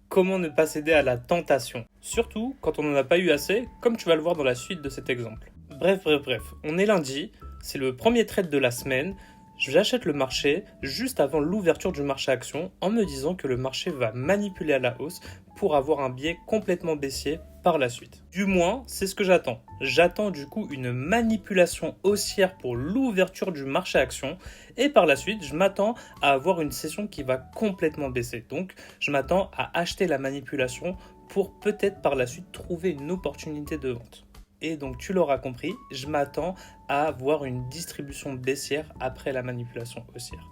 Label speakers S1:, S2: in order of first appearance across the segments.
S1: Comment ne pas céder à la tentation? Surtout quand on n'en a pas eu assez, comme tu vas le voir dans la suite de cet exemple. Bref, on est lundi, c'est le premier trade de la semaine, j'achète le marché juste avant l'ouverture du marché action en me disant que le marché va manipuler à la hausse pour avoir un biais complètement baissier par la suite. Du moins, c'est ce que j'attends. J'attends du coup une manipulation haussière pour l'ouverture du marché action et par la suite, je m'attends à avoir une session qui va complètement baisser. Donc, je m'attends à acheter la manipulation pour peut-être par la suite trouver une opportunité de vente. Et donc tu l'auras compris, je m'attends à avoir une distribution baissière après la manipulation haussière.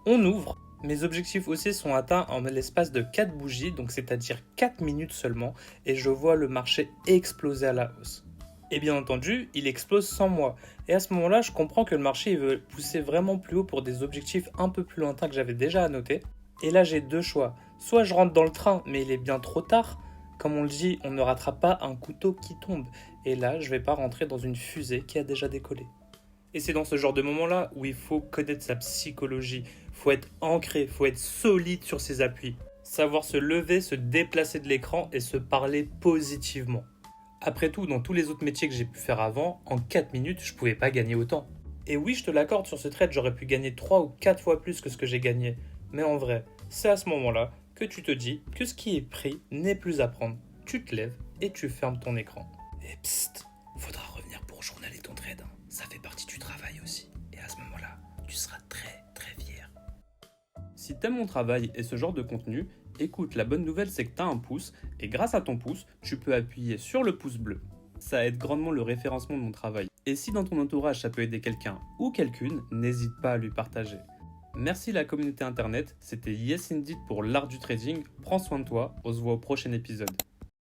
S1: On ouvre, mes objectifs haussiers sont atteints en l'espace de 4 bougies, donc c'est-à-dire 4 minutes seulement, et je vois le marché exploser à la hausse. Et bien entendu, il explose sans moi. Et à ce moment-là, je comprends que le marché il veut pousser vraiment plus haut pour des objectifs un peu plus lointains que j'avais déjà annotés. Et là, j'ai deux choix. Soit je rentre dans le train, mais il est bien trop tard. Comme on le dit, on ne rattrape pas un couteau qui tombe. Et là, je ne vais pas rentrer dans une fusée qui a déjà décollé. Et c'est dans ce genre de moment-là où il faut connaître sa psychologie. Il faut être ancré, il faut être solide sur ses appuis. Savoir se lever, se déplacer de l'écran et se parler positivement. Après tout, dans tous les autres métiers que j'ai pu faire avant, en 4 minutes, je ne pouvais pas gagner autant. Et oui, je te l'accorde, sur ce trade, j'aurais pu gagner 3 ou 4 fois plus que ce que j'ai gagné. Mais en vrai, c'est à ce moment-là que tu te dis que ce qui est pris n'est plus à prendre. Tu te lèves et tu fermes ton écran.
S2: Et psst, faudra revenir pour journaler ton trade. Ça fait partie du travail aussi. Et à ce moment-là, tu seras très fier.
S1: Si t'aimes mon travail et ce genre de contenu, écoute, la bonne nouvelle c'est que t'as un pouce et grâce à ton pouce, tu peux appuyer sur le pouce bleu. Ça aide grandement le référencement de mon travail. Et si dans ton entourage ça peut aider quelqu'un ou quelqu'une, n'hésite pas à lui partager. Merci la communauté internet, c'était Yes Indeed pour l'art du trading. Prends soin de toi, on se voit au prochain épisode.